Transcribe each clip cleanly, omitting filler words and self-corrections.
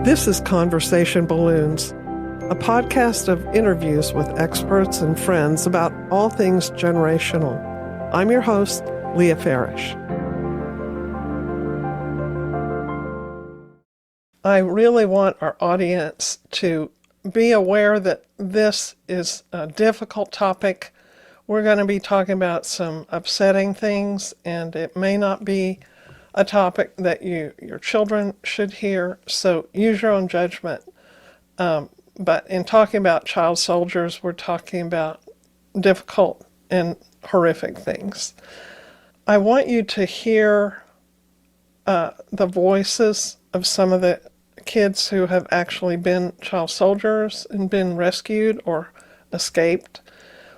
This is Conversation Balloons, a podcast of interviews with experts and friends about all things generational. I'm your host, Leah Farish. I really want our audience to be aware that this is a difficult topic. We're going to be talking about some upsetting things, and it may not be a topic that your children should hear, so use your own judgment. But in talking about child soldiers, we're talking about difficult and horrific things. I want you to hear the voices of some of the kids who have actually been child soldiers and been rescued or escaped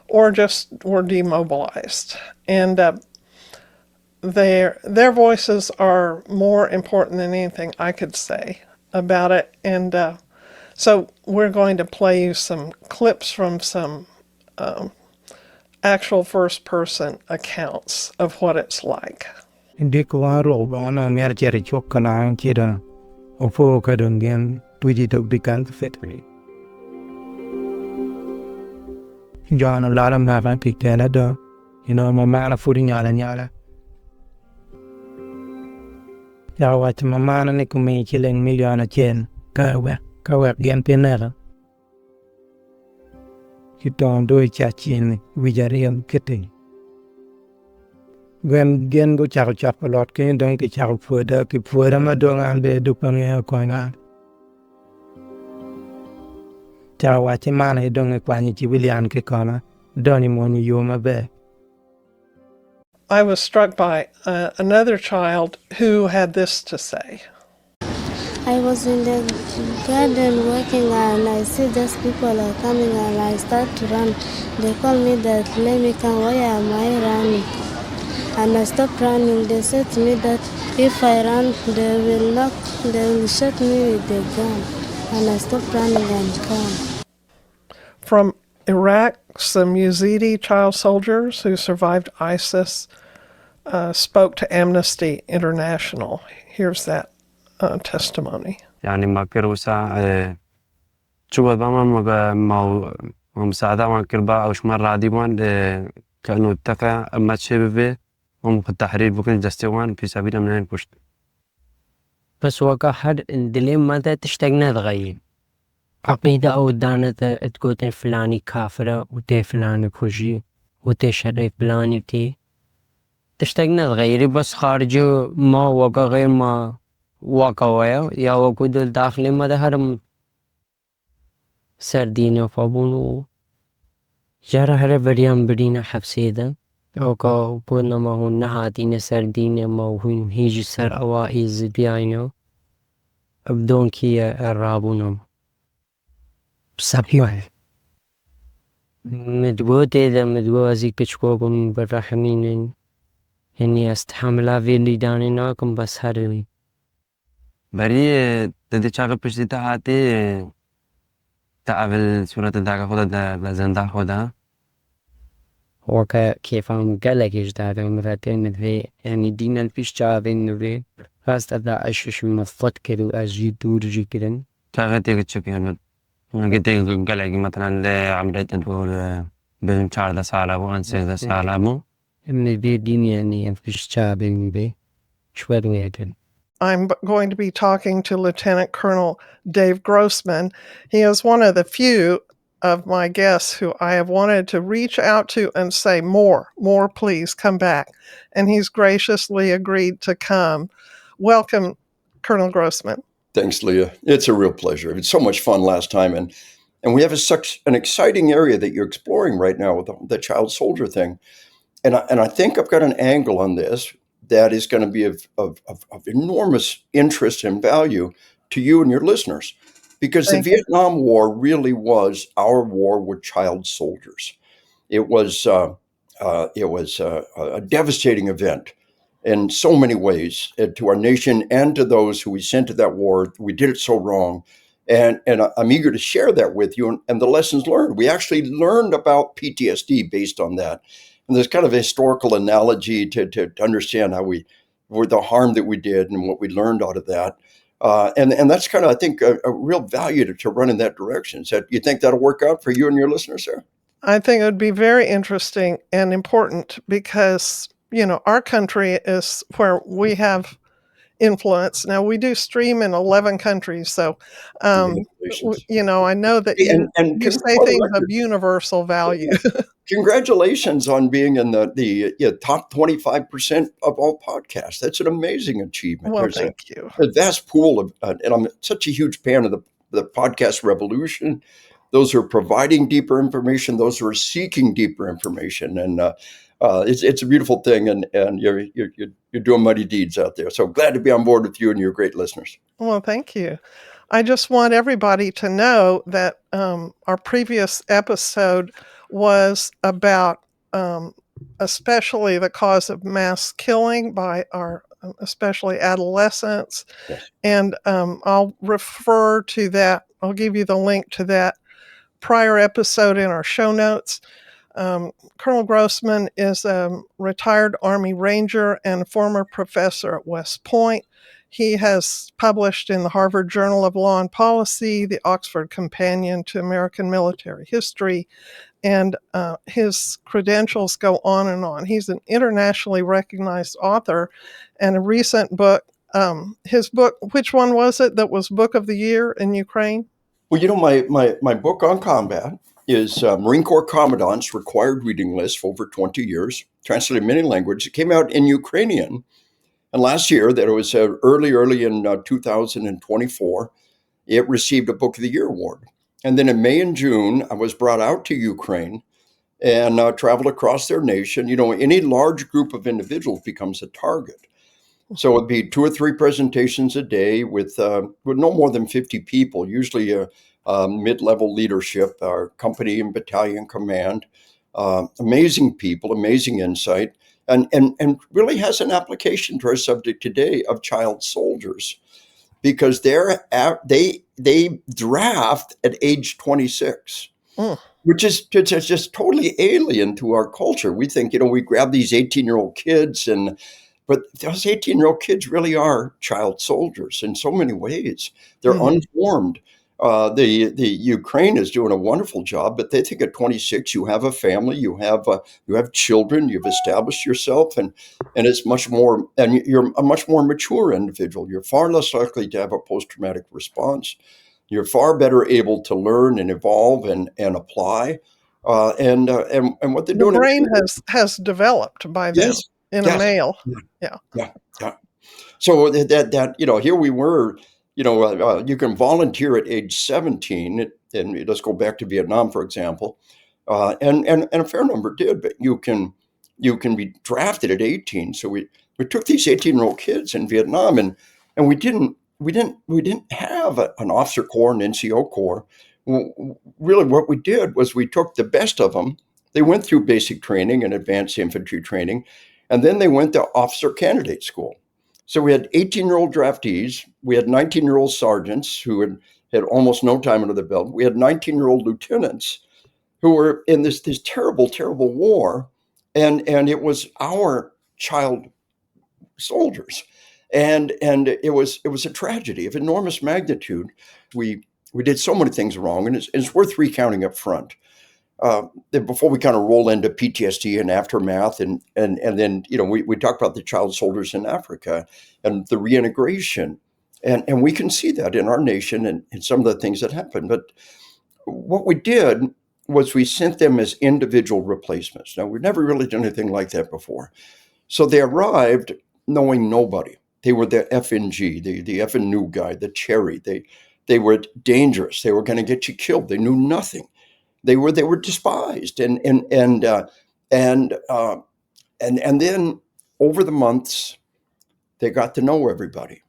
or just were demobilized. And their voices are more important than anything I could say about it. And so we're going to play you some clips from some actual first-person accounts of what it's like. Hindi ko aro bana mer jeri chokana kida ofo kadungen tuji to bikan fitri. Jana laram na van piktela do, my mana footing yala. Yawat mamana ni kumi killing million chen kawe gen penera. Kiton do chachin wijariam kitty. When gen go char a lot can don't get char further, keep further madong and be dupang coin out. Tarawati man, I don't equanity William Kikana, Donny Moni Yuma Bear. I was struck by another child who had this to say. I was in the garden working and I see these people are coming and I start to run. They call me that, let me come, why am I running? And I stopped running. They said to me that if I run, they will shoot me with the gun. And I stopped running and come. From Iraq, some Yazidi child soldiers who survived ISIS spoke to Amnesty International. Here's that testimony. يعني ما كروسا شو بما ما مساعدة ما كربا أوش مرة عديمان كأنه اتفق أما تشبه في التحرير بكون جستوان في سبيل من الكشت. بس وقع حد دليل ماذا تشتغلنا تغير عقيدة أو دانة تقول فلاني كافرة وتي فلاني كوجي وتي شريف فلاني وتي تشتغلنا تغيري بس خارجي ما وقع غير ما وقع ويا يا وقود الداخلي ماذا هرم سردينة فابونو جرى هرب بريان برينا حبسيدا وقع بودنا ما هو نهاتين سردينة ما هو هيجي سر أوائي زبيانو بدون كي الرابونهم بسبيوه مدبوتي إذا مدبوزي كشكوكم بالرحمين إني أستحمل في اللي دانيناكم بس هرلي بري تدي شغل بس تاعتي تعمل سورة الدعاء خدا لازم خدا وكا كيف هم قالك يجداد مرتين في يعني دينا الفيش جابين في فاست أدا أشوش مفكر وأجيب دورجي كذا شغل تيجي تشوف يعني قلت قالك مثلا عمرت نقول بين شهر سالة وانسى سالة مو من في دين يعني الفيش جابين في شوي وياكل. I'm going to be talking to Lieutenant Colonel Dave Grossman. He is one of the few of my guests who I have wanted to reach out to and say, more, please come back. And he's graciously agreed to come. Welcome, Colonel Grossman. Thanks, Leah. It's a real pleasure. It's so much fun last time. And we have such an exciting area that you're exploring right now with the child soldier thing. And I think I've got an angle on this that is going to be of enormous interest and value to you and your listeners. Because the Vietnam War really was our war with child soldiers. It was a devastating event in so many ways to our nation and to those who we sent to that war. We did it so wrong. And I'm eager to share that with you and the lessons learned. We actually learned about PTSD based on that. And there's kind of a historical analogy to understand how the harm that we did and what we learned out of that. And that's kind of, I think, a real value to run in that direction. So you think that'll work out for you and your listeners there? I think it would be very interesting and important because, our country is where we have influence. Now, we do stream in 11 countries, so, Congratulations. I know that Hey, and you say for the things of record, universal value. congratulations on being in the top 25% of all podcasts. That's an amazing achievement. Well, There's thank you. a vast pool of, and I'm such a huge fan of the podcast revolution. Those who are providing deeper information, those who are seeking deeper information, and it's a beautiful thing. And you're doing mighty deeds out there. So glad to be on board with you and your great listeners. Well, thank you. I just want everybody to know that our previous episode was about especially the cause of mass killing by our especially adolescents. Yes. And I'll refer to that. I'll give you the link to that prior episode in our show notes. Colonel Grossman is a retired Army Ranger and former professor at West Point. He has published in the Harvard Journal of Law and Policy, the Oxford Companion to American Military History, and his credentials go on and on. He's an internationally recognized author, and a recent book, his book, which one was it that was Book of the Year in Ukraine? Well, my book on combat is Marine Corps Commandant's Required Reading List for over 20 years, translated in many languages. It came out in Ukrainian. And last year, that it was early in 2024, it received a Book of the Year award. And then in May and June, I was brought out to Ukraine and traveled across their nation. Any large group of individuals becomes a target. So it'd be 2 or 3 presentations a day with no more than 50 people, usually mid-level leadership, our company and battalion command. Amazing people, amazing insight, and really has an application to our subject today of child soldiers, because they draft at age 26. Which is just totally alien to our culture. We think, we grab these 18-year-old kids, but those 18-year-old kids really are child soldiers in so many ways. They're unformed. The Ukraine is doing a wonderful job, but they think at 26 you have a family, you have children, you've established yourself, and it's much more, and you're a much more mature individual. You're far less likely to have a post-traumatic response. You're far better able to learn and evolve and apply. And what they're doing. The brain has developed by then. Yes. In Yes. a male. Yeah. So that here we were, you can volunteer at age 17, and let's go back to Viet Nam, for example, and a fair number did, but you can be drafted at 18. So we took these 18-year-old kids in Vietnam, and we didn't have an officer corps, an NCO corps. Really, what we did was we took the best of them. They went through basic training and advanced infantry training, and then they went to officer candidate school. So we had 18-year-old draftees. We had 19-year-old sergeants who had almost no time under their belt. We had 19-year-old lieutenants who were in this terrible, terrible war. And it was our child soldiers. And it was a tragedy of enormous magnitude. We did so many things wrong, and it's worth recounting up front. Before we kind of roll into PTSD and aftermath, and then we talk about the child soldiers in Africa and the reintegration, and we can see that in our nation and some of the things that happened. But what we did was we sent them as individual replacements. Now, we've never really done anything like that before. So they arrived knowing nobody. They were the FNG, the effing new guy, the cherry. They were dangerous. They were going to get you killed. They knew nothing. They were despised, and then over the months, they got to know everybody,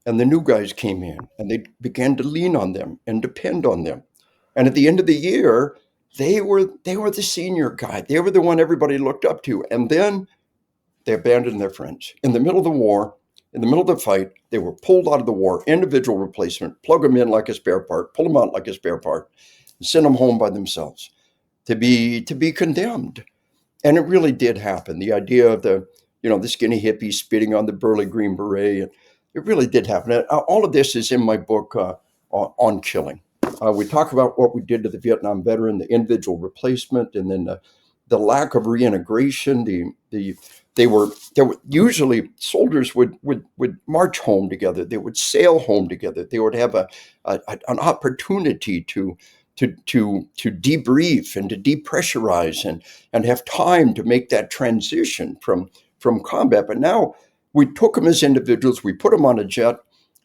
and the new guys came in, and they began to lean on them and depend on them, and at the end of the year, they were the senior guy. They were the one everybody looked up to, and then they abandoned their friends in the middle of the war. In the middle of the fight, they were pulled out of the war, individual replacement, plug them in like a spare part, pull them out like a spare part, and send them home by themselves to be condemned. And it really did happen. The idea of the skinny hippie spitting on the burly Green Beret, it really did happen. All of this is in my book on killing. We talk about what we did to the Vietnam veteran, the individual replacement, and then the lack of reintegration. They were usually soldiers would march home together. They would sail home together. They would have an opportunity to debrief and to depressurize and have time to make that transition from combat. But now we took them as individuals. We put them on a jet,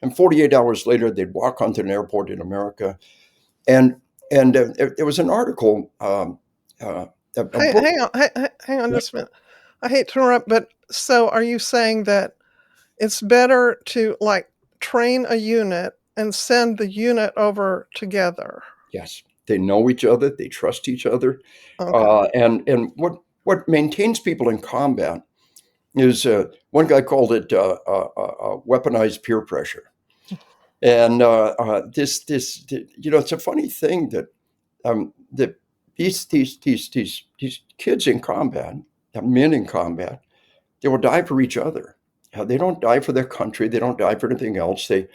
and 48 hours later, they'd walk onto an airport in America. And there was an article. A book. Hang on just a minute. I hate to interrupt, but so are you saying that it's better to like train a unit and send the unit over together? Yes, they know each other, they trust each other, Okay. and what maintains people in combat is one guy called it weaponized peer pressure, and this it's a funny thing that these kids in combat, men in combat, they will die for each other. They don't die for their country. They don't die for anything else. I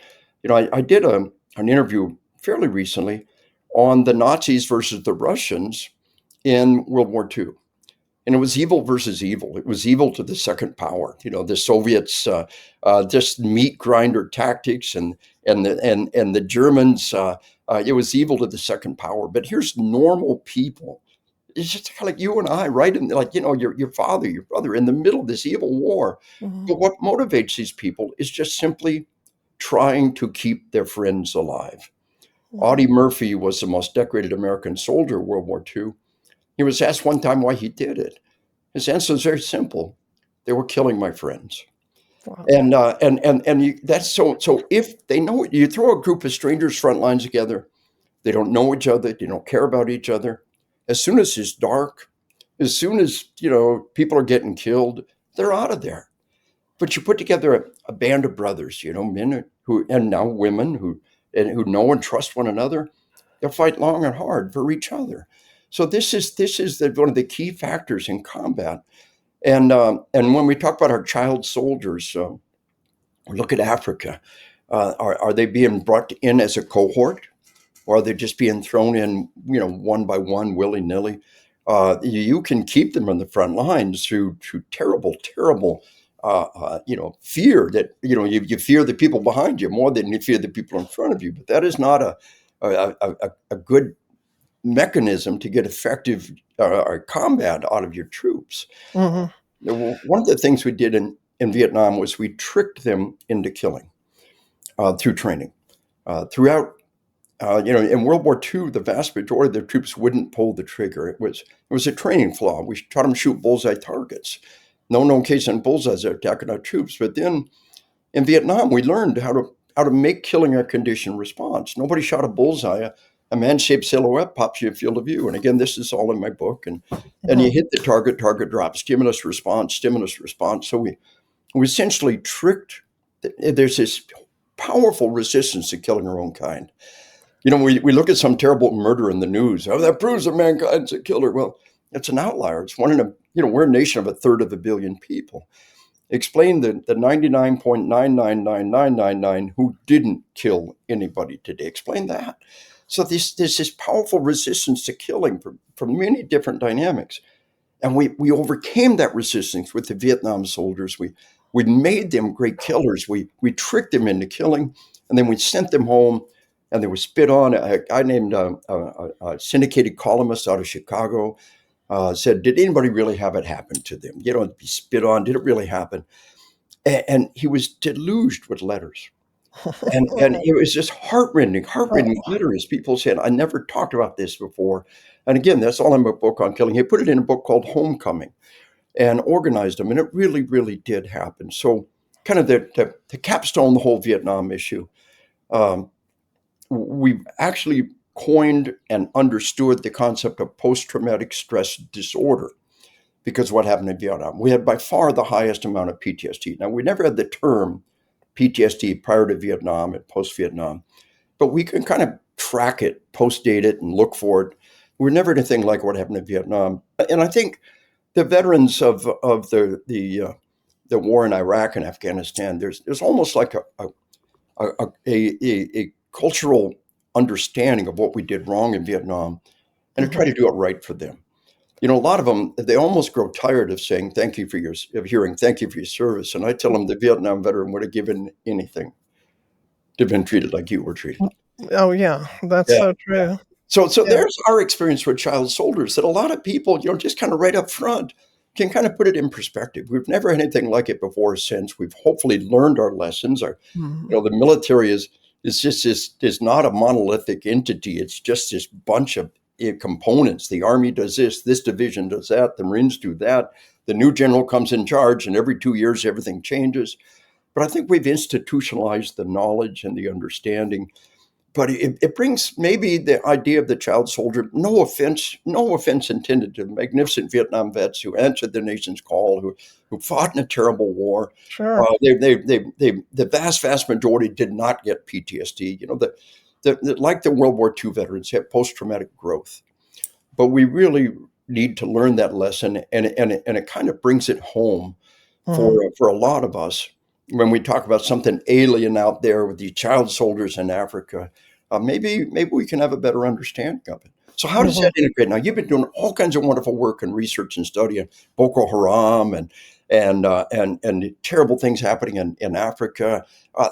did an interview fairly recently on the Nazis versus the Russians in World War II. And it was evil versus evil. It was evil to the second power. The Soviets, just meat grinder tactics, and the Germans. It was evil to the second power. But here's normal people. It's just kind of like you and I, right? And like your father, your brother, in the middle of this evil war. Mhm. But what motivates these people is just simply trying to keep their friends alive. Mhm. Audie Murphy was the most decorated American soldier in World War II. He was asked one time why he did it. His answer is very simple: they were killing my friends. Wow. That's so. So if they know it, you throw a group of strangers front lines together, they don't know each other, they don't care about each other. As soon as it's dark, as soon as people are getting killed, they're out of there. But you put together a band of brothers, men who and now women who know and trust one another. They'll fight long and hard for each other. So this is one of the key factors in combat. And when we talk about our child soldiers, look at Africa. Are they being brought in as a cohort, or are they just being thrown in, one by one, willy nilly? You can keep them on the front lines through terrible, fear that you fear the people behind you more than you fear the people in front of you. But that is not a good mechanism to get effective combat out of your troops. Mhm. One of the things we did in Vietnam was we tricked them into killing through training. Throughout, in World War II, the vast majority of their troops wouldn't pull the trigger. It was a training flaw. We taught them to shoot bullseye targets. No known case in bullseyes are attacking our troops. But then in Vietnam, we learned how to make killing a conditioned response. Nobody shot a bullseye. A man-shaped silhouette pops you in field of view. And again, this is all in my book. And you hit the target drop, stimulus response. So we essentially tricked. There's this powerful resistance to killing our own kind. We look at some terrible murder in the news. Oh, that proves that mankind's a killer. Well, it's an outlier. It's one in a, we're a nation of 1/3 of a billion people. Explain the 99.99999 who didn't kill anybody today. Explain that. So there's this powerful resistance to killing from many different dynamics. And we overcame that resistance with the Vietnam soldiers. We made them great killers. We tricked them into killing, and then we sent them home, and they were spit on. A guy named a syndicated columnist out of Chicago said, "Did anybody really have it happen to them? Be spit on. Did it really happen?" And he was deluged with letters. And it was just heartrending letters. People said, "I never talked about this before." And again, that's all in my book on killing. He put it in a book called Homecoming and organized them. And it really, really did happen. So kind of the capstone, the whole Vietnam issue. We actually coined and understood the concept of post-traumatic stress disorder because of what happened in Vietnam. We had by far the highest amount of PTSD. Now, we never had the term PTSD prior to Vietnam and post-Vietnam, but we can kind of track it, post-date it, and look for it. We're never anything like what happened in Vietnam. And I think the veterans of the the war in Iraq and Afghanistan, there's almost like a cultural understanding of what we did wrong in Vietnam, and to try to do it right for them. A lot of them, they almost grow tired of saying hearing thank you for your service. And I tell them the Vietnam veteran would have given anything to have been treated like you were treated. Oh yeah, that's Yeah. so true. So Yeah. there's our experience with child soldiers that a lot of people, just kind of right up front can kind of put it in perspective. We've never had anything like it before or since. We've hopefully learned our lessons. Mhm. The military is just is not a monolithic entity. It's just this bunch of components. The Army does this division does that, the Marines do that. The new general comes in charge, and every 2 years everything changes. But I think we've institutionalized the knowledge and the understanding. But it brings maybe the idea of the child soldier. No offense intended to magnificent Vietnam vets who answered the nation's call, who fought in a terrible war. Sure. The vast majority did not get PTSD. Like the World War II veterans have post-traumatic growth. But we really need to learn that lesson, and it kind of brings it home for a lot of us when we talk about something alien out there with these child soldiers in Africa. Maybe we can have a better understanding of it. So how does that integrate? Now, you've been doing all kinds of wonderful work and research and study on Boko Haram and the terrible things happening in Africa.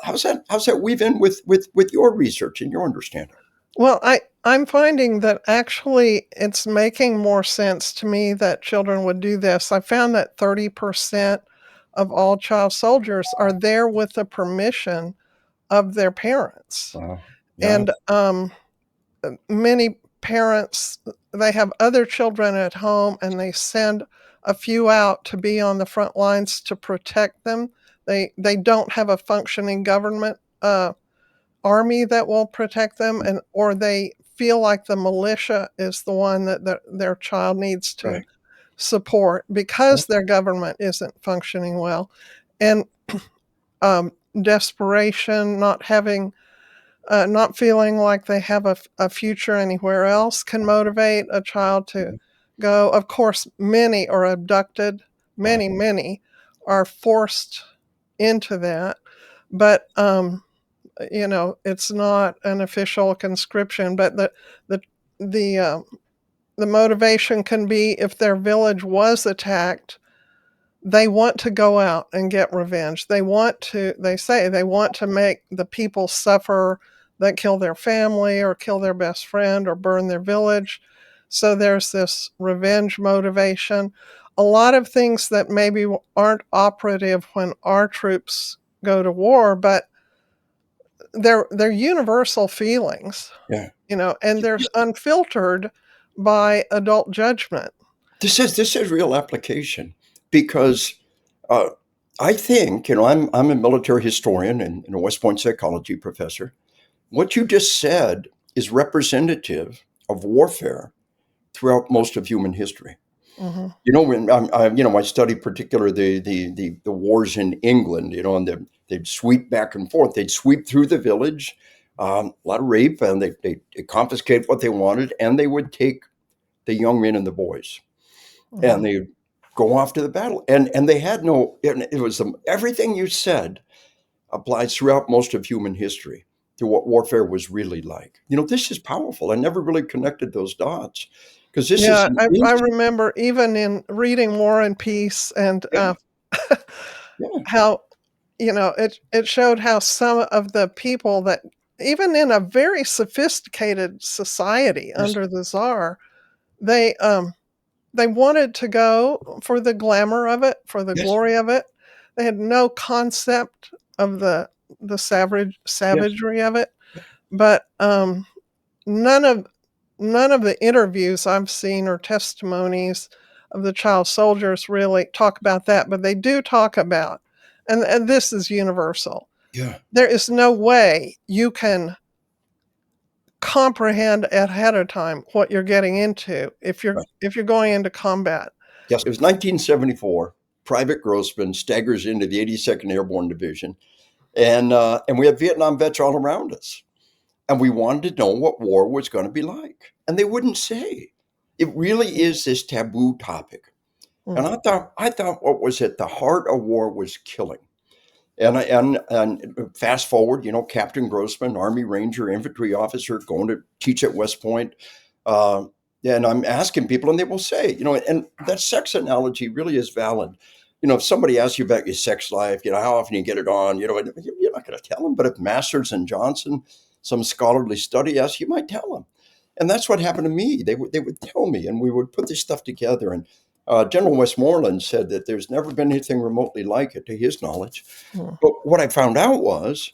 How's that weave in with your research and your understanding? Well, I'm finding that actually it's making more sense to me that children would do this. I found that 30% of all child soldiers are there with the permission of their parents. Yeah. And many parents, they have other children at home and they send a few out to be on the front lines to protect them. They don't have a functioning government army that will protect them, or they feel like the militia is the one that their child needs to Right. support because their government isn't functioning well. And desperation, not feeling like they have a future anywhere else can motivate a child to go. Of course, many are abducted. Many are forced into that. But it's not an official conscription. But the motivation can be if their village was attacked, they want to go out and get revenge. They say they want to make the people suffer that kill their family or kill their best friend or burn their village. So there's this revenge motivation. A lot of things that maybe aren't operative when our troops go to war, but they're universal feelings, Yeah. and they're unfiltered by adult judgment. This is real application because I think, I'm a military historian and a West Point psychology professor. What you just said is representative of warfare throughout most of human history. Hmm. When I study particularly the wars in England, and they'd sweep back and forth. They'd sweep through the village, a lot of rape, and they confiscate what they wanted, and they would take the young men and the boys, and they go off to the battle. And they had it was everything you said applies throughout most of human history to what warfare was really like. This is powerful. I never really connected those dots because this Yeah, is I remember even in reading War and Peace and yeah. how, it showed how some of the people that, even in a very sophisticated society Yes. under the Tsar, they wanted to go for the glamour of it, for the Yes. glory of it. They had no concept of the savagery of it. But none of the interviews I've seen or testimonies of the child soldiers really talk about that, but they do talk about, and this is universal. Yeah. There is no way you can comprehend ahead of time what you're getting into if you're going into combat. Yes. It was 1974. Private Grossman staggers into the 82nd Airborne Division, and we had Vietnam vets all around us. And we wanted to know what war was going to be like. And they wouldn't say. It really is this taboo topic. And I thought what was at the heart of war was killing. And fast forward, Captain Grossman, Army Ranger, infantry officer, going to teach at West Point. Uh, and I'm asking people, and they will say, and that sex analogy really is valid. If somebody asks you about your sex life, how often you get it on, you're not going to tell them. But if Masters and Johnson, some scholarly study asks, you might tell them. And that's what happened to me. They would tell me, and we would put this stuff together. And General Westmoreland said that there's never been anything remotely like it, to his knowledge. Mm. But what I found out was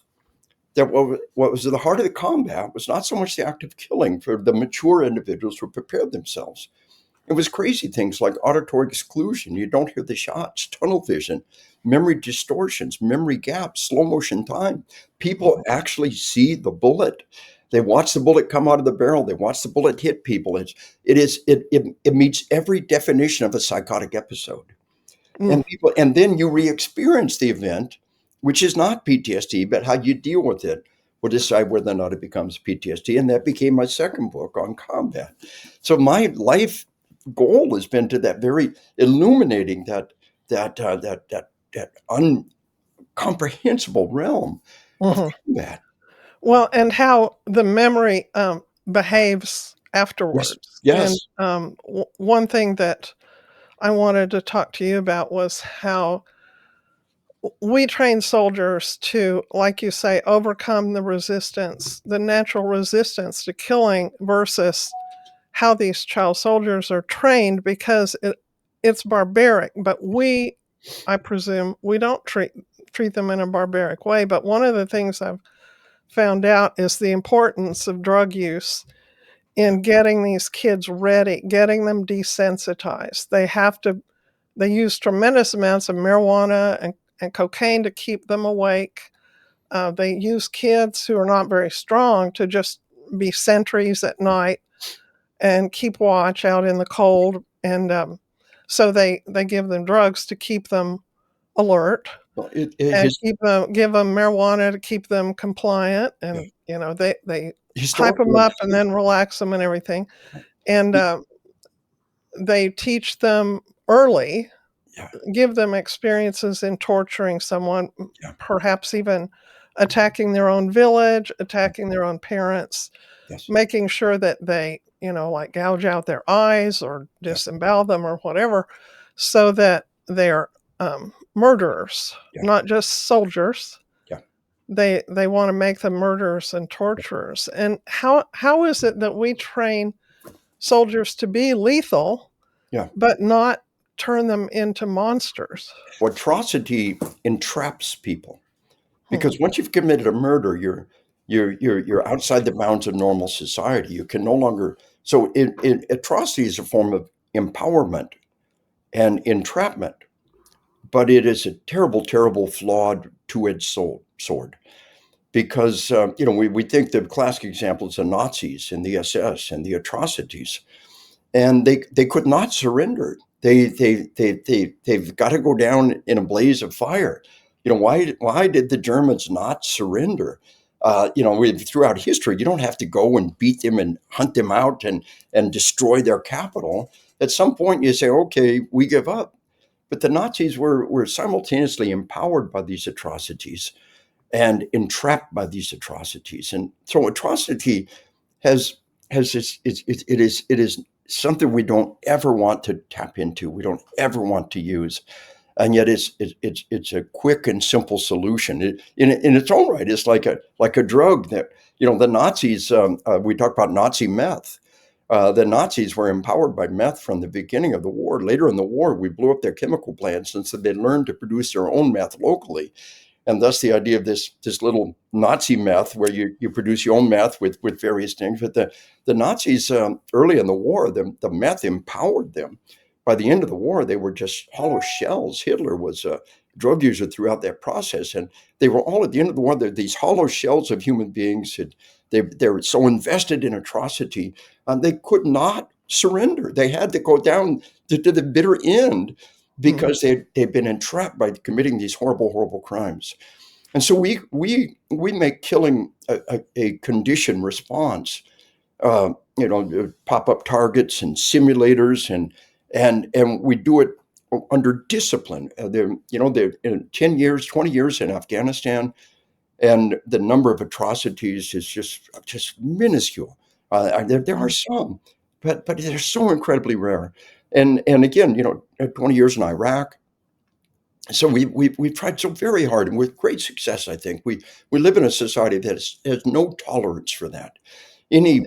that what was at the heart of the combat was not so much the act of killing for the mature individuals who prepared themselves. It was crazy things like auditory exclusion. You don't hear the shots, tunnel vision, memory distortions, memory gaps, slow motion time. People actually see the bullet. They watch the bullet come out of the barrel. They watch the bullet hit people. It meets every definition of a psychotic episode. Mm. And then you re-experience the event, which is not PTSD, but how you deal with it will decide whether or not it becomes PTSD. And that became my second book on combat. So my life goal has been to that very illuminating that uncomprehensible realm of Mhm. combat. Well, and how the memory behaves Yes, afterwards. yes, And one thing that I wanted to talk to you about was how we train soldiers to, like you say, overcome the resistance, the natural resistance to killing versus how these child soldiers are trained because it's barbaric. But I presume, we don't treat them in a barbaric way. But one of the things I've found out is the importance of drug use in getting these kids ready, getting them desensitized. They use tremendous amounts of marijuana and cocaine to keep them awake. They use kids who are not very strong to just be sentries at night and keep watch out in the cold. And so they give them drugs to keep them alert well, and give them marijuana to keep them compliant. And, they hype them historical. up and then relax them and everything. And they teach them early, Yeah, give them experiences in torturing someone, yeah, perhaps even attacking their own village, attacking their own parents, yes, making sure that they, like gouge out their eyes or yeah, disembowel them or whatever, so that they're murderers, yeah, not just soldiers. yeah. They want to make them murderers and torturers. And how is it that we train soldiers to be lethal, Yeah. but not turn them into monsters? Atrocity entraps people Hmm. because once you've committed a murder, you're outside the bounds of normal society. You can no longer. So atrocity is a form of empowerment and entrapment, but it is a terrible, terrible, flawed two-edged sword. Because we think the classic example is the Nazis and the SS and the atrocities, and they could not surrender. They've got to go down in a blaze of fire. Why did the Germans not surrender? Throughout history, you don't have to go and beat them and hunt them out and destroy their capital. At some point, you say, okay, we give up. But the Nazis were simultaneously empowered by these atrocities and entrapped by these atrocities. And so atrocity has this, it is something we don't ever want to tap into. We don't ever want to use. And yet it's a quick and simple solution. In its own right, it's like a drug that, the Nazis, we talk about Nazi meth. The Nazis were empowered by meth from the beginning of the war. Later in the war, we blew up their chemical plants, and so they learned to produce their own meth locally. And thus the idea of this little Nazi meth, where you produce your own meth with various things. But the Nazis, early in the war, the meth empowered them. By the end of the war, they were just hollow shells. Hitler was a drug user throughout that process. And they were all, at the end of the war, they're these hollow shells of human beings. They're so invested in atrocity, they could not surrender. They had to go down to the bitter end, because they've been entrapped by committing these horrible, horrible crimes. And so we make killing a conditioned response. Pop up targets and simulators, and we do it under discipline. They're 10 years, 20 years in Afghanistan, and the number of atrocities is just minuscule. There are some, but they're so incredibly rare. And again, 20 years in Iraq. So we've tried so very hard, and with great success. I think we live in a society that has no tolerance for that. Any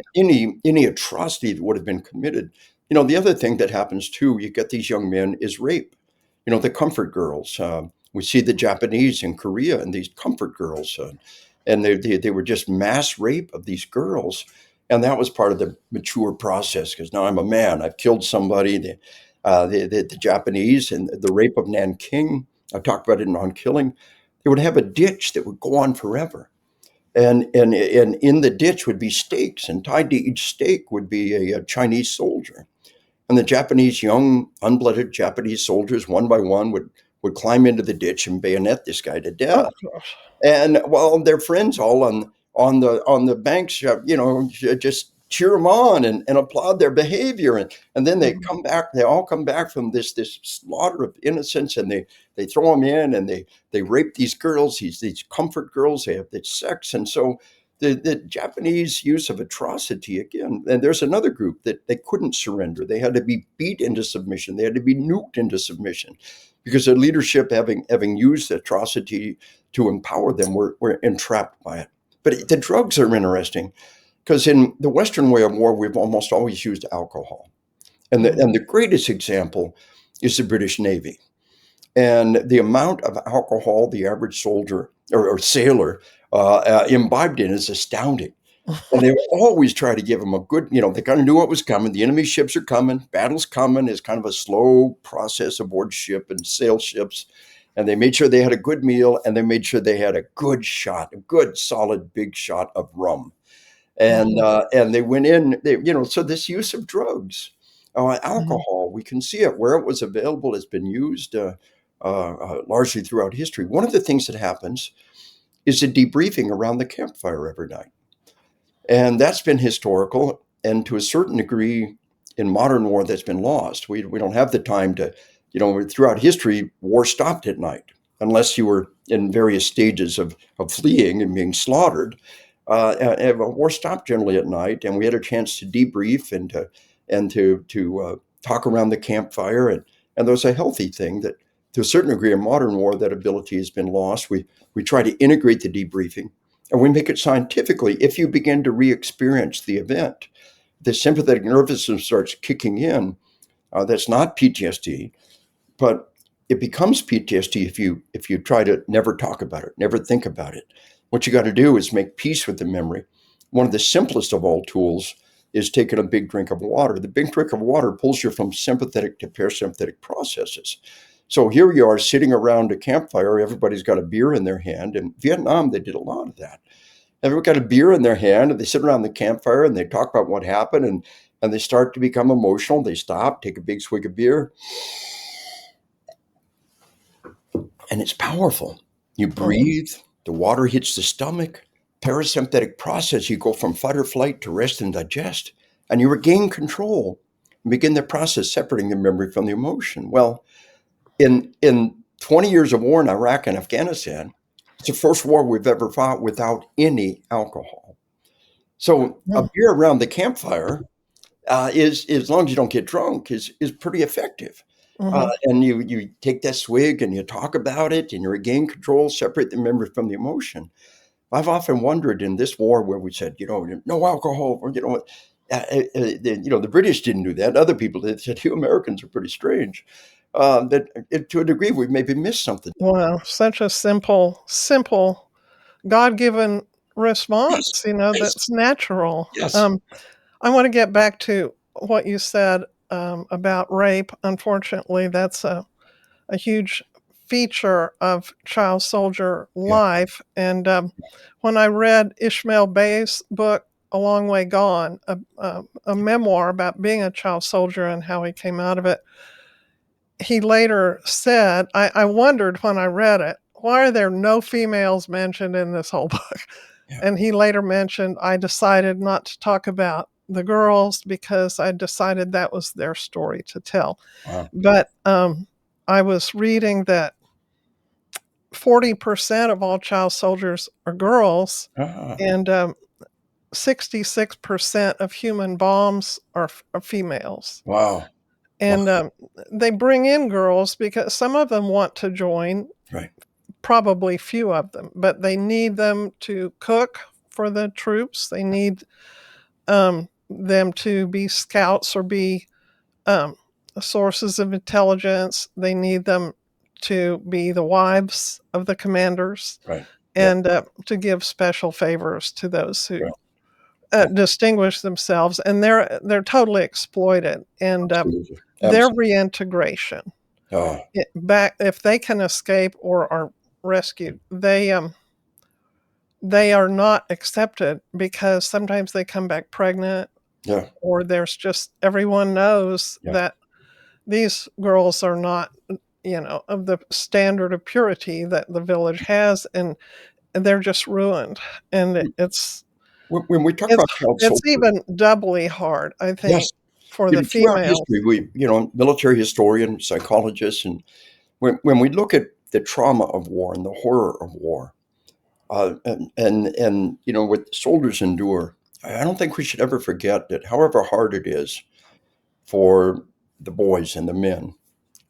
atrocity that would have been committed. The other thing that happens too, you get these young men, is rape. The comfort girls. We see the Japanese in Korea and these comfort girls, and they were just mass rape of these girls, and that was part of the mature process. Because now I'm a man, I've killed somebody. The Japanese and the rape of Nanking, I talked about it in On Killing. They would have a ditch that would go on forever. And in the ditch would be stakes, and tied to each stake would be a Chinese soldier. And the Japanese, young, unblooded Japanese soldiers, one by one, would climb into the ditch and bayonet this guy to death. Oh, gosh. And while their friends all on the banks, just cheer them on and applaud their behavior, and then they come back. They all come back from this slaughter of innocents, and they throw them in, and they rape these girls, these comfort girls. They have this sex, and so the Japanese use of atrocity again. And there's another group that they couldn't surrender. They had to be beat into submission. They had to be nuked into submission, because their leadership, having used atrocity to empower them, were entrapped by it. But the drugs are interesting, because in the Western way of war, we've almost always used alcohol. And the greatest example is the British Navy. And the amount of alcohol the average soldier or sailor imbibed in is astounding. And they always try to give them a good, they kind of knew what was coming. The enemy ships are coming, battle's coming. It's kind of a slow process aboard ship and sail ships. And they made sure they had a good meal, and they made sure they had a good shot, a good solid big shot of rum. And they went in, so this use of drugs, alcohol, we can see it where it was available, has been used largely throughout history. One of the things that happens is a debriefing around the campfire every night. And that's been historical. And to a certain degree, in modern war, that's been lost. We don't have the time to, throughout history, war stopped at night, unless you were in various stages of fleeing and being slaughtered. War stopped generally at night, and we had a chance to debrief and to talk around the campfire. And there was a healthy thing that, to a certain degree, in modern war, that ability has been lost. We try to integrate the debriefing, and we make it scientifically. If you begin to re-experience the event, the sympathetic nervous system starts kicking in. That's not PTSD, but it becomes PTSD if you try to never talk about it, never think about it. What you got to do is make peace with the memory. One of the simplest of all tools is taking a big drink of water. The big drink of water pulls you from sympathetic to parasympathetic processes. So here you are sitting around a campfire. Everybody's got a beer in their hand. In Viet Nam, they did a lot of that. Everyone got a beer in their hand, and they sit around the campfire and they talk about what happened, and they start to become emotional. They stop, take a big swig of beer, and it's powerful. You breathe, the water hits the stomach, parasympathetic process. You go from fight or flight to rest and digest, and you regain control and begin the process separating the memory from the emotion. Well, in 20 years of war in Iraq and Afghanistan, it's the first war we've ever fought without any alcohol. So a beer around the campfire is, as long as you don't get drunk, is pretty effective. And you take that swig and you talk about it and you regain control, separate the memory from the emotion. I've often wondered in this war where we said, no alcohol, or, the British didn't do that. Other people did. Said, you Americans are pretty strange. That to a degree, we've maybe missed something. Wow, such a simple God-given response, Yes. that's natural. Yes. I want to get back to what you said about rape. Unfortunately, that's a huge feature of child soldier life. And when I read Ishmael Bey's book, A Long Way Gone, a memoir about being a child soldier and how he came out of it, he later said, I wondered when I read it, why are there no females mentioned in this whole book? Yeah. And he later mentioned, I decided not to talk about the girls because I decided that was their story to tell. Wow. But I was reading that 40% of all child soldiers are girls, Ah, and 66% of human bombs are females. wow. Wow. And they bring in girls because some of them want to join, Right. probably few of them, but they need them to cook for the troops. They need them to be scouts or be um, sources of intelligence. They need them to be the wives of the commanders Right. Yeah. and to give special favors to those who Right. Yeah. distinguish themselves. And they're totally exploited. And Absolutely. their Absolutely. reintegration Oh, back, if they can escape or are rescued, they are not accepted because sometimes they come back pregnant, yeah. or there's just everyone knows Yeah. that these girls are not, of the standard of purity that the village has, and they're just ruined. And it's When we talk it's about child it's soldiers, even doubly hard, I yes, think, for the throughout females. history, military historian, psychologists, and when we look at the trauma of war and the horror of war, and what soldiers endure, I don't think we should ever forget that however hard it is for the boys and the men,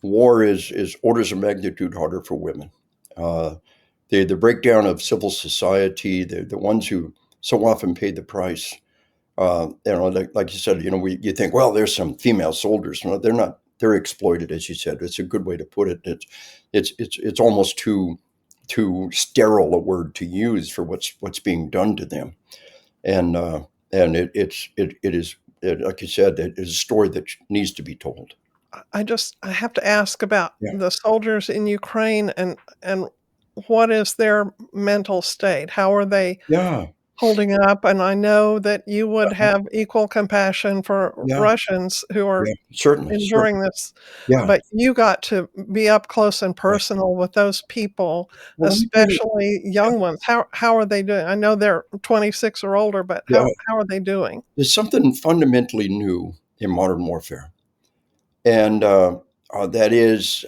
war is orders of magnitude harder for women. Uh, the breakdown of civil society, the ones who so often pay the price. Like you said, you think, well, there's some female soldiers. No, they're not. They're exploited, as you said. It's a good way to put it. It's almost too sterile a word to use for what's being done to them. And it is, like you said, it is a story that needs to be told. I have to ask about Yeah. the soldiers in Ukraine, and what is their mental state? How are they Yeah. holding up? And I know that you would Uh-huh. have equal compassion for Yeah. Russians who are Yeah. Certainly. enduring this, Yeah. but you got to be up close and personal with those people, Well, let me tell you. especially young ones. How are they doing? I know they're 26 or older, but Yeah. how are they doing? There's something fundamentally new in modern warfare. And that is,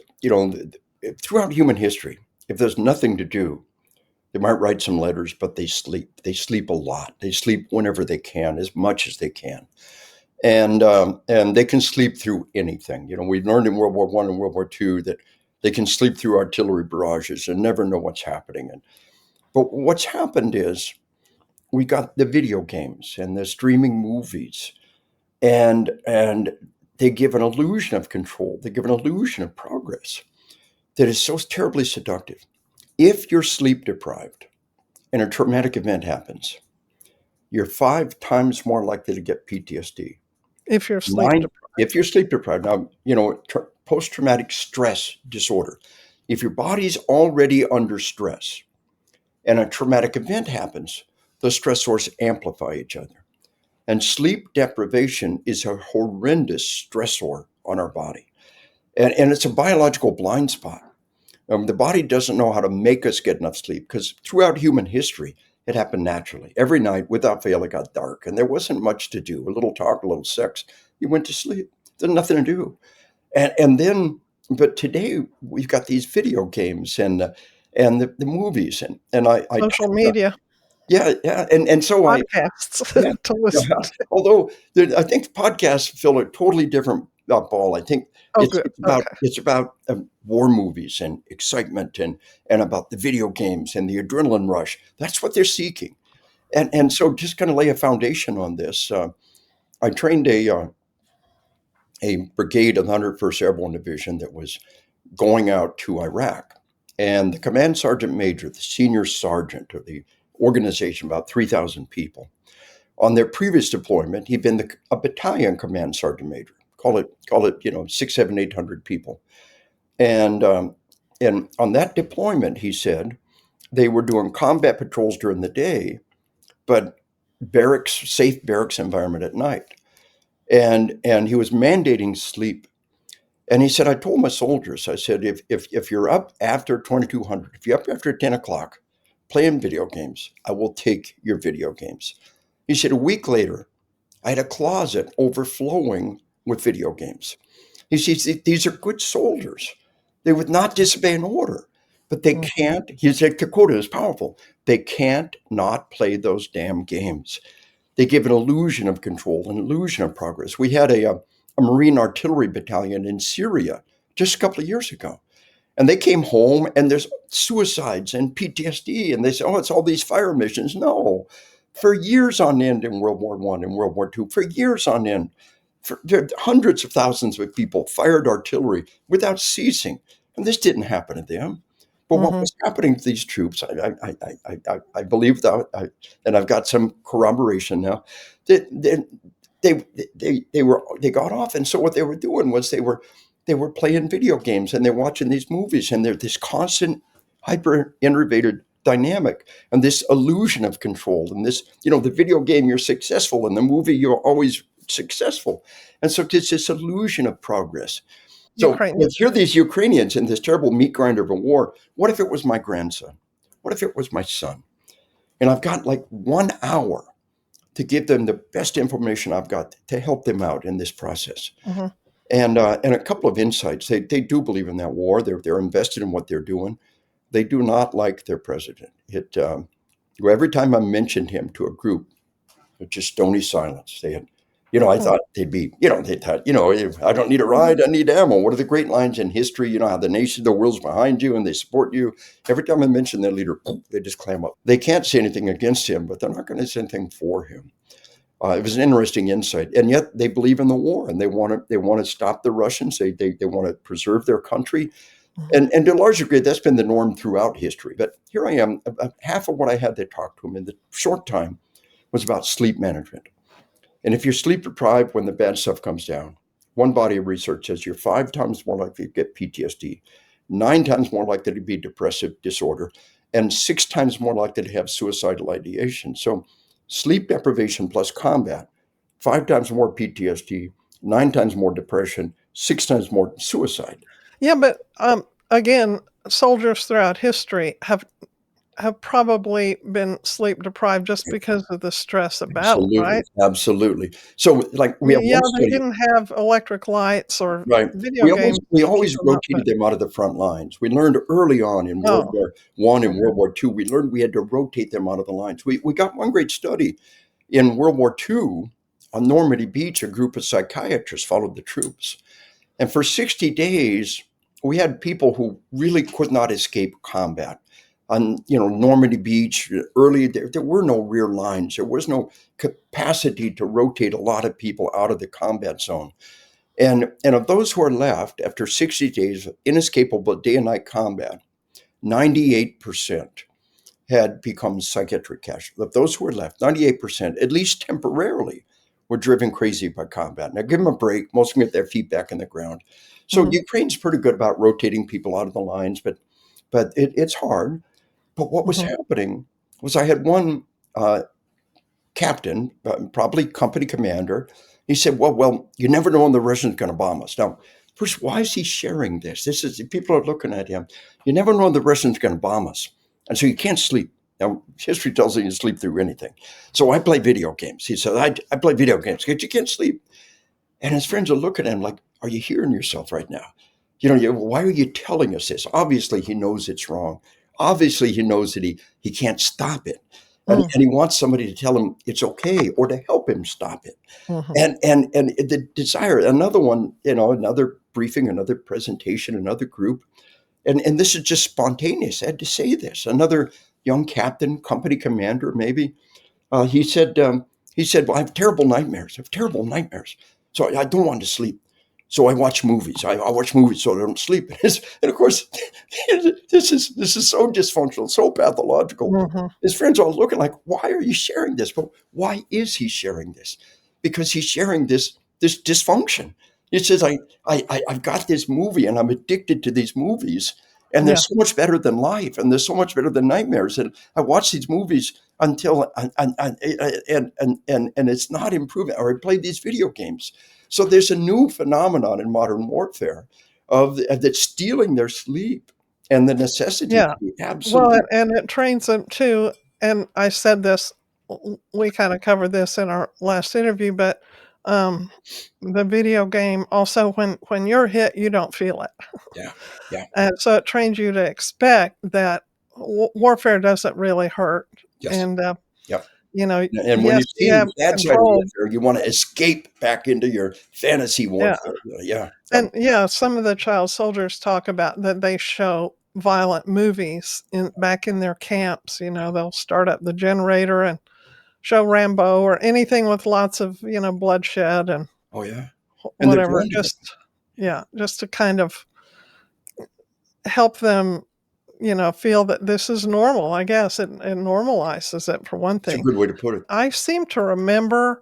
throughout human history, if there's nothing to do, they might write some letters, but they sleep. They sleep a lot. They sleep whenever they can, as much as they can. And they can sleep through anything. We learned in World War I and World War II that they can sleep through artillery barrages and never know what's happening. But what's happened is we got the video games and the streaming movies, and they give an illusion of control. They give an illusion of progress that is so terribly seductive. If you're sleep deprived and a traumatic event happens, you're 5 times more likely to get PTSD. If you're sleep Nine, deprived. if you're sleep deprived. Now, post-traumatic stress disorder. If your body's already under stress and a traumatic event happens, the stressors amplify each other. And sleep deprivation is a horrendous stressor on our body. And it's a biological blind spot. The body doesn't know how to make us get enough sleep because throughout human history, it happened naturally. Every night, without fail, it got dark and there wasn't much to do. A little talk, a little sex. You went to sleep. There's nothing to do. And then, but today we've got these video games and the movies and I Social talk about, media, yeah. And so podcasts yeah. to listen Yeah. to. Although I think podcasts fill a totally different ball. I think Oh, it's good. it's about Okay. it's about war movies and excitement and about the video games and the adrenaline rush. That's what they're seeking. And so just kind of lay a foundation on this. I trained a brigade of the 101st Airborne Division that was going out to Iraq, and the command sergeant major, the senior sergeant of the organization, about 3,000 people. On their previous deployment, he'd been a battalion command sergeant major. Call it, 6, 7, 800 people. And on that deployment, he said they were doing combat patrols during the day, but safe barracks environment at night. And he was mandating sleep. And he said, I told my soldiers, I said, if you're up after 2200, if you're up after 10 o'clock playing video games, I will take your video games. He said, a week later, I had a closet overflowing with video games. He says, these are good soldiers. They would not disobey an order. But they can't, he said, the quote is powerful. They can't not play those damn games. They give an illusion of control, an illusion of progress. We had a Marine artillery battalion in Syria just a couple of years ago. And they came home and there's suicides and PTSD. And they say, oh, it's all these fire missions. No, for years on end in World War I and World War II, for years on end, hundreds of thousands of people fired artillery without ceasing. And this didn't happen to them. But what was happening to these troops, I believe that, and I've got some corroboration now, that they got off, and so what they were doing was they were playing video games and they're watching these movies, and there's this constant hyper innervated dynamic and this illusion of control, and this, the video game you're successful, in the movie you're always successful, and so it's this illusion of progress. So here these Ukrainians in this terrible meat grinder of a war. What if it was my grandson? What if it was my son? And I've got like 1 hour to give them the best information I've got to help them out in this process. And a couple of insights. They do believe in that war. They're invested in what they're doing. They do not like their president. Every time I mentioned him to a group, just stony silence. They had, I thought they'd be, they thought, I don't need a ride, I need ammo. What are the great lines in history? How the world's behind you and they support you. Every time I mention their leader, they just clam up. They can't say anything against him, but they're not going to say anything for him. It was an interesting insight, and yet they believe in the war and they want to stop the Russians. They want to preserve their country, and to a large degree that's been the norm throughout history. But here I am, half of what I had to talk to him in the short time was about sleep management. And if you're sleep deprived when the bad stuff comes down, one body of research says you're 5 times more likely to get PTSD, 9 times more likely to be depressive disorder, and 6 times more likely to have suicidal ideation. So sleep deprivation plus combat, 5 times more PTSD, 9 times more depression, 6 times more suicide. Yeah, but again, soldiers throughout history have probably been sleep deprived just because of the stress of battle, right? Absolutely. So, like, we have one they study. didn't have electric lights or Right. video games. We always rotated them out of the front lines. We learned early on in World War I and World War II, we learned we had to rotate them out of the lines. We got one great study in World War II on Normandy Beach. A group of psychiatrists followed the troops. And for 60 days, we had people who really could not escape combat. On Normandy Beach, early there were no rear lines. There was no capacity to rotate a lot of people out of the combat zone. And of those who are left after 60 days of inescapable day and night combat, 98% had become psychiatric casualties. Of those who were left, 98%, at least temporarily, were driven crazy by combat. Now, give them a break. Most of them get their feet back in the ground. So Ukraine's pretty good about rotating people out of the lines, but it's hard. But what was happening was I had one captain, probably company commander. He said, well, you never know when the Russians are going to bomb us. Now, first, why is he sharing this? People are looking at him. You never know when the Russians are going to bomb us. And so you can't sleep. Now, history tells you you sleep through anything. So I play video games. He said, I play video games because you can't sleep. And his friends are looking at him like, are you hearing yourself right now? Why are you telling us this? Obviously, he knows it's wrong. Obviously, he knows that he can't stop it. And he wants somebody to tell him it's okay or to help him stop it. And the desire, another one, another briefing, another presentation, another group. And this is just spontaneous. I had to say this. Another young captain, company commander, maybe, he said, well, I have terrible nightmares. So I don't want to sleep. So I watch movies. I watch movies so I don't sleep. And of course, this is so dysfunctional, so pathological. His friends are looking like, why are you sharing this? But why is he sharing this? Because he's sharing this dysfunction. He says, I've got this movie and I'm addicted to these movies. And they're so much better than life. And they're so much better than nightmares. And I watch these movies until and it's not improving. Or I play these video games. So there's a new phenomenon in modern warfare of that stealing their sleep and the necessity to be absolutely. Well, and it trains them too. And I said this, we kind of covered this in our last interview, but the video game also, when you're hit, you don't feel it. Yeah. Yeah. And so it trains you to expect that warfare doesn't really hurt. Yes. And, Yep. you know, And when yes, you've you seen have the bad side of control. warfare, you want to escape back into your fantasy Yeah. warfare. Yeah. And yeah, some of the child soldiers talk about that they show violent movies back in their camps. They'll start up the generator and show Rambo or anything with lots of, bloodshed and Oh, yeah. And they're whatever. drawn to that. Just to kind of help them, feel that this is normal, I guess. It normalizes it, for one It's a thing. good way to put it. I seem to remember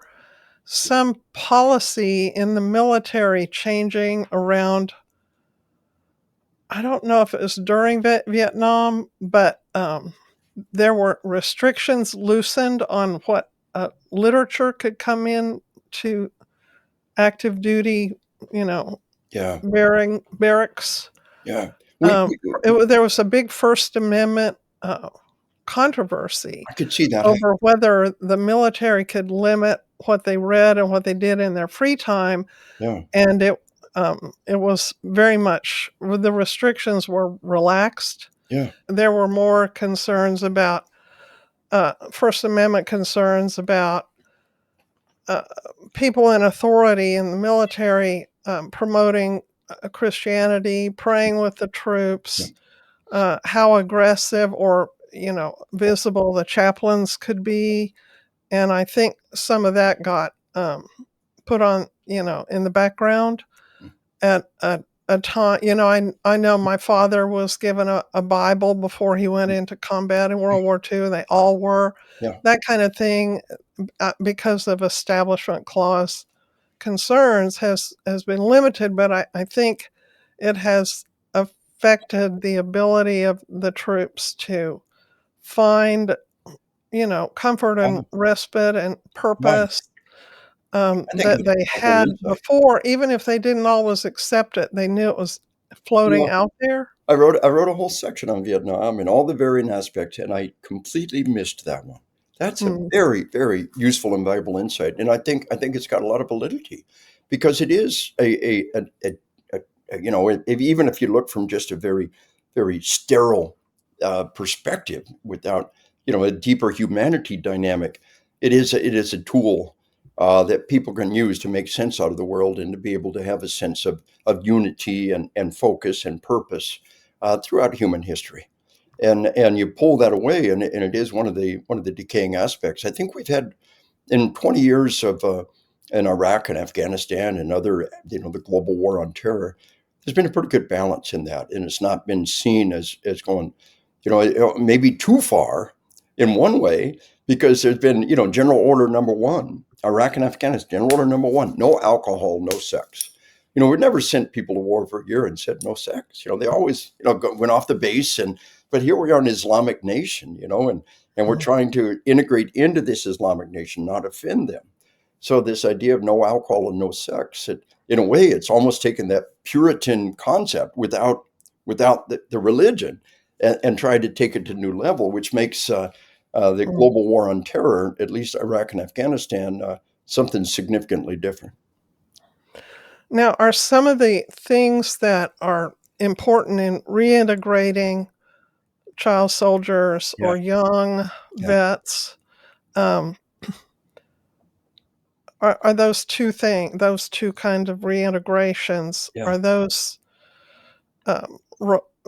some policy in the military changing around. I don't know if it was during Viet Nam, but there were restrictions loosened on what literature could come in to active duty, Yeah. barracks. Yeah. Um, there was a big First Amendment controversy I could see that. over whether the military could limit what they read and what they did in their free time, Yeah. and it was very much, the restrictions were relaxed. Yeah. There were more concerns about First Amendment concerns about people in authority in the military promoting Christianity, praying with the troops, how aggressive or visible the chaplains could be, and I think some of that got put on in the background at a time. I know my father was given a Bible before he went into combat in World War II. They all were. Yeah. That kind of thing, because of Establishment Clause concerns, has been limited, but I think it has affected the ability of the troops to find, comfort and respite and purpose I think that it's they a whole had insight. before. Even if they didn't always accept it, they knew it was floating out there. I wrote a whole section on Vietnam and all the varying aspects, and I completely missed that one. That's a Mm. very, very useful and valuable insight, and I think it's got a lot of validity because it is even if you look from just a very, very sterile perspective without a deeper humanity dynamic, it is a tool that people can use to make sense out of the world and to be able to have a sense of unity and focus and purpose throughout human history. And you pull that away, and it is one of the decaying aspects. I think we've had in 20 years of in Iraq and Afghanistan and other the global war on terror. There's been a pretty good balance in that, and it's not been seen as going maybe too far in one way, because there's been general order number one. Iraq and Afghanistan, general order number one: no alcohol, no sex. We never sent people to war for a year and said no sex. They always, went off the base. But here we are, an Islamic nation, and we're trying to integrate into this Islamic nation, not offend them. So this idea of no alcohol and no sex, in a way, it's almost taken that Puritan concept without the religion and tried to take it to a new level, which makes the global war on terror, at least Iraq and Afghanistan, something significantly different. Now, are some of the things that are important in reintegrating child soldiers or young vets, are those two kinds of reintegrations, are those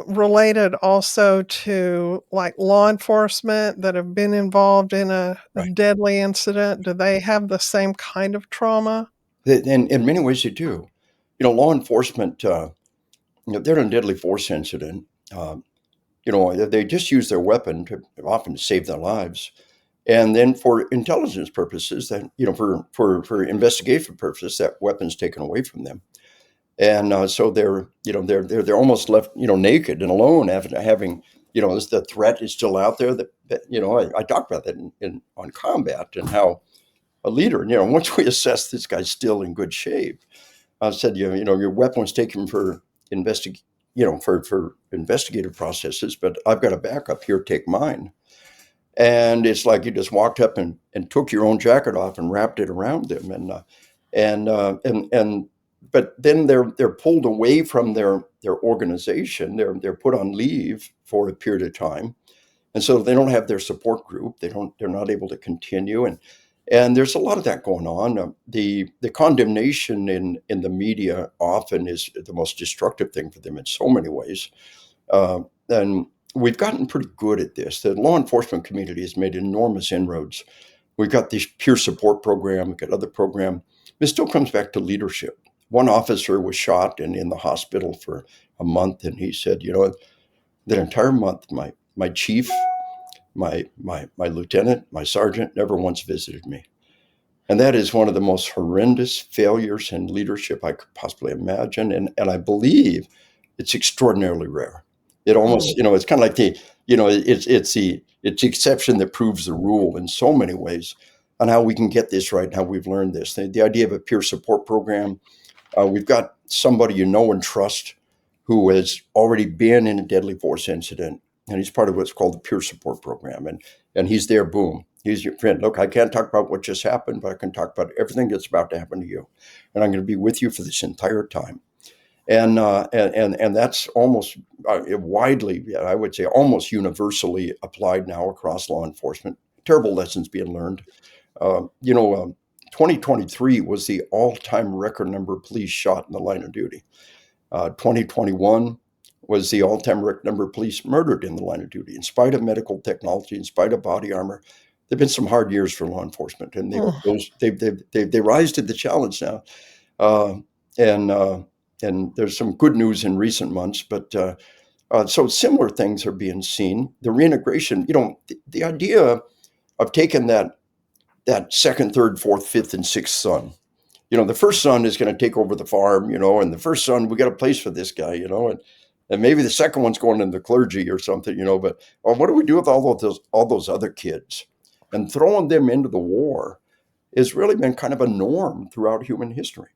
related also to like law enforcement that have been involved in a deadly incident? Do they have the same kind of trauma? And in many ways, they do. Law enforcement, they're in a deadly force incident. They just use their weapon to often save their lives, and then for intelligence purposes, that for investigation purposes, that weapon's taken away from them, and so they're almost left naked and alone after having as the threat is still out there. That I talked about that on combat and how a leader, once we assess this guy's still in good shape, I said, your weapon was taken for for investigative processes, but I've got a backup here, take mine. And it's like you just walked up and took your own jacket off and wrapped it around them. and but then they're pulled away from their organization. They're put on leave for a period of time, and so they don't have their support group. They're not able to continue, and there's a lot of that going on. The condemnation in the media often is the most destructive thing for them in so many ways. And we've gotten pretty good at this. The law enforcement community has made enormous inroads. We've got this peer support program, we've got other program. It still comes back to leadership. One officer was shot and in the hospital for a month, and he said, that entire month, my chief, my lieutenant, my sergeant never once visited me. And that is one of the most horrendous failures in leadership I could possibly imagine. And I believe it's extraordinarily rare. It almost, it's kind of like it's the exception that proves the rule in so many ways on how we can get this right and how we've learned this. The idea of a peer support program, we've got somebody and trust who has already been in a deadly force incident, and he's part of what's called the peer support program. And he's there, boom. He's your friend. Look, I can't talk about what just happened, but I can talk about everything that's about to happen to you. And I'm going to be with you for this entire time. And that's almost widely, I would say, almost universally applied now across law enforcement. Terrible lessons being learned. 2023 was the all-time record number of police shot in the line of duty. 2021 was the all-time record number of police murdered in the line of duty. In spite of medical technology, in spite of body armor, there've been some hard years for law enforcement, and they rise to the challenge now. And there's some good news in recent months, but so similar things are being seen. The reintegration, the idea of taking that second, third, fourth, fifth, and sixth son. The first son is going to take over the farm, and the first son, we got a place for this guy, and maybe the second one's going into the clergy or something, but what do we do with all those other kids? And throwing them into the war has really been kind of a norm throughout human history.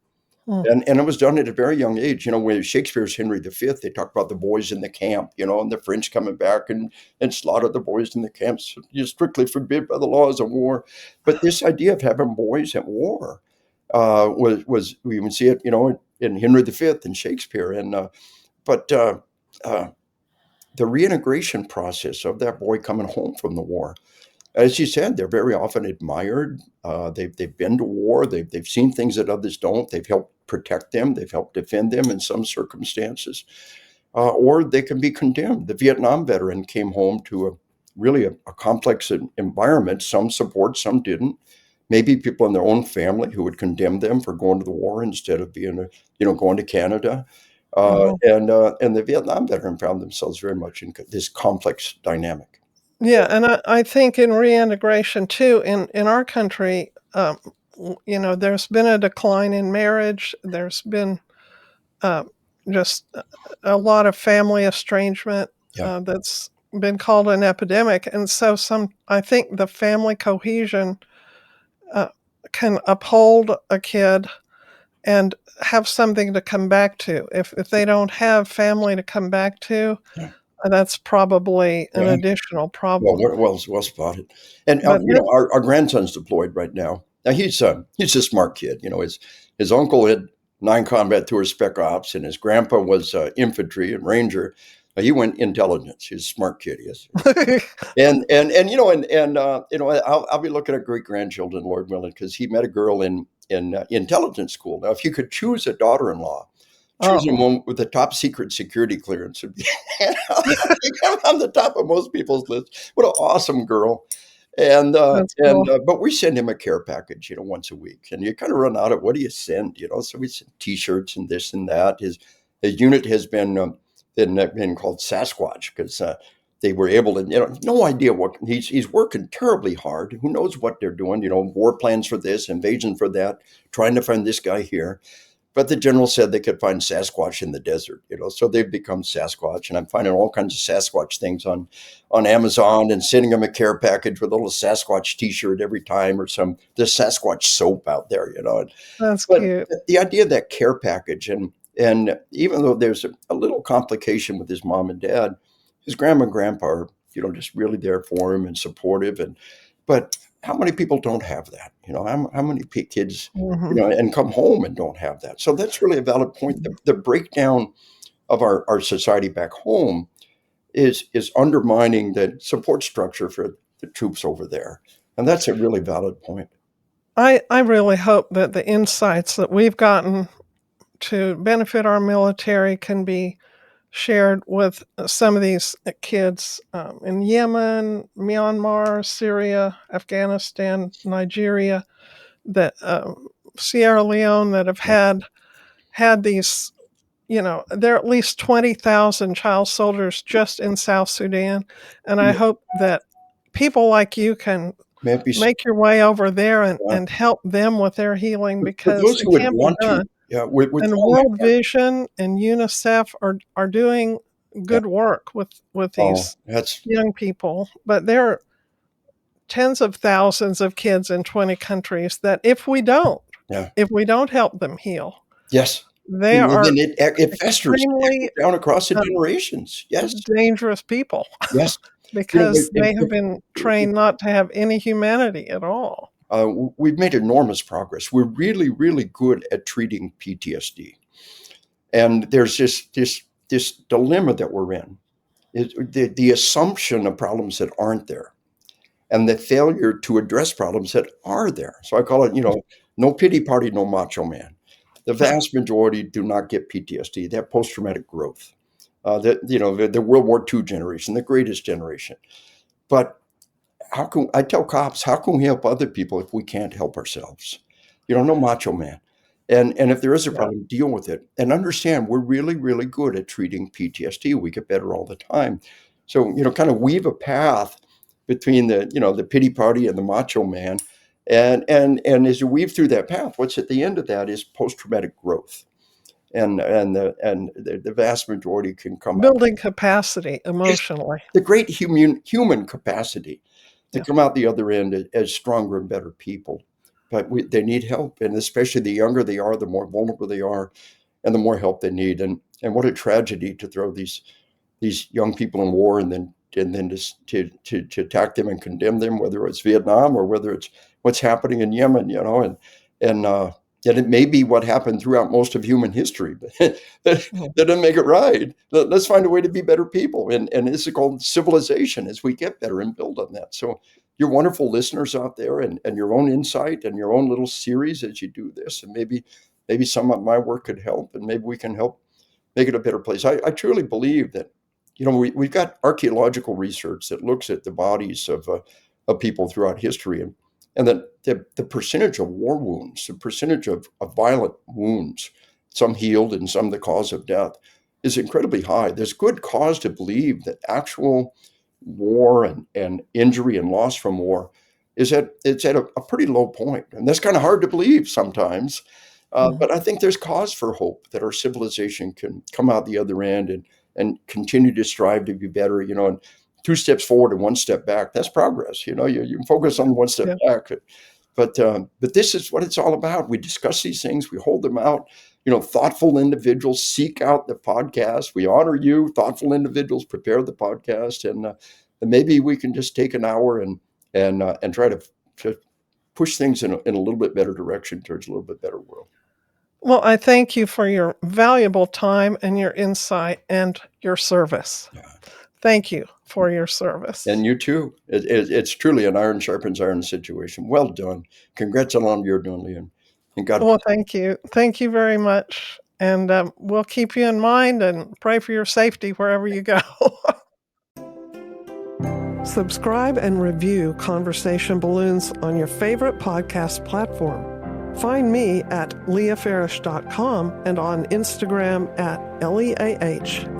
And it was done at a very young age. When Shakespeare's Henry V, they talk about the boys in the camp, and the French coming back and slaughter the boys in the camps. You're strictly forbid by the laws of war. But this idea of having boys at war was we even see it, in Henry V and Shakespeare. But the reintegration process of that boy coming home from the war, as you said, they're very often admired. They've been to war. They've seen things that others don't. They've helped protect them. They've helped defend them in some circumstances. Or they can be condemned. The Viet Nam veteran came home to a complex environment. Some support, some didn't. Maybe people in their own family who would condemn them for going to the war instead of going to Canada. And the Vietnam veteran found themselves very much in this complex dynamic. Yeah, and I think in reintegration too, in our country, there's been a decline in marriage. There's been just a lot of family estrangement that's been called an epidemic. And so I think the family cohesion can uphold a kid and have something to come back to. If they don't have family to come back to, that's probably an additional problem. Well spotted. And our grandson's deployed right now. Now he's a smart kid. His uncle had 9 combat tours spec ops, and his grandpa was infantry and ranger. He went intelligence. He's a smart kid. He is. I'll be looking at great grandchildren, Lord willing, because he met a girl in intelligence school. Now, if you could choose a daughter-in-law, choosing one with the top secret security clearance would be on the top of most people's lists. What an awesome girl. But we send him a care package, once a week, and you kind of run out of what do you send, so we send T-shirts and this and that. His unit has been called Sasquatch because they were able to, no idea what he's working terribly hard. Who knows what they're doing, war plans for this, invasion for that, trying to find this guy here. But the general said they could find Sasquatch in the desert, so they've become Sasquatch. And I'm finding all kinds of Sasquatch things on Amazon and sending them a care package with a little Sasquatch T-shirt every time, or the Sasquatch soap out there, That's cute. The idea of that care package, and even though there's a little complication with his mom and dad, his grandma and grandpa are, just really there for him and supportive. But how many people don't have that? How many kids, Hmm. and come home and don't have that? So that's really a valid point. The breakdown of our society back home is undermining the support structure for the troops over there. And that's a really valid point. I really hope that the insights that we've gotten to benefit our military can be shared with some of these kids in Yemen, Myanmar, Syria, Afghanistan, Nigeria, that Sierra Leone, that have had these. There are at least 20,000 child soldiers just in South Sudan, and I hope that people like you can Maybe make your way over there and help them with their healing, for because those it who would can be want to, done. yeah, we're And throwing World Vision and UNICEF are doing yeah. good work with Oh, these that's young people, but there are tens of thousands of kids in 20 countries that yeah. if we don't help them heal, Yes. they are Then it festers. It extremely goes down across the um, generations. Yes. dangerous people Yes. because they have It, been trained not to have any humanity at all. we've made enormous progress. We're really, really good at treating PTSD. And there's this dilemma that we're in. The assumption of problems that aren't there, and the failure to address problems that are there. So I call it, no pity party, no macho man. The vast majority do not get PTSD. They have post-traumatic growth. The World War II generation, the greatest generation. But I tell cops, how can we help other people if we can't help ourselves? No macho man. And if there is a Yeah. problem, deal with it and understand we're really, really good at treating PTSD. We get better all the time. So, kind of weave a path between the pity party and the macho man. And as you weave through that path, what's at the end of that is post-traumatic growth. And the vast majority can come out. Building capacity emotionally. The great human capacity to Yeah. come out the other end as stronger and better people. But they need help, and especially the younger they are, the more vulnerable they are, and the more help they need. And what a tragedy to throw these young people in war and then to attack them and condemn them, whether it's Viet Nam or whether it's what's happening in Yemen, and it may be what happened throughout most of human history, but that doesn't make it right. Let's find a way to be better people, and this is called civilization as we get better and build on that. So your wonderful listeners out there, and your own insight and your own little series as you do this, and maybe some of my work could help, and maybe we can help make it a better place. I truly believe that, we've got archaeological research that looks at the bodies of people throughout history, and the percentage of war wounds, the percentage of violent wounds, some healed and some the cause of death, is incredibly high. There's good cause to believe that actual war and injury and loss from war it's at a pretty low point. And that's kind of hard to believe sometimes. But I think there's cause for hope that our civilization can come out the other end and continue to strive to be better, and 2 steps forward and 1 step back. That's progress. You can focus on 1 step back. But this is what it's all about. We discuss these things. We hold them out. Thoughtful individuals seek out the podcast. We honor you. Thoughtful individuals prepare the podcast. And maybe we can just take an hour and try to push things in a little bit better direction towards a little bit better world. Well, I thank you for your valuable time and your insight and your service. Yeah. Thank you for your service. And you too. It's truly an iron sharpens iron situation. Well done. Congrats on all you're doing, Liam. And God. Well, thank you. Thank you very much. And we'll keep you in mind and pray for your safety wherever you go. Subscribe and review Conversation Balloons on your favorite podcast platform. Find me at leahfarish.com and on Instagram at LeahFarish.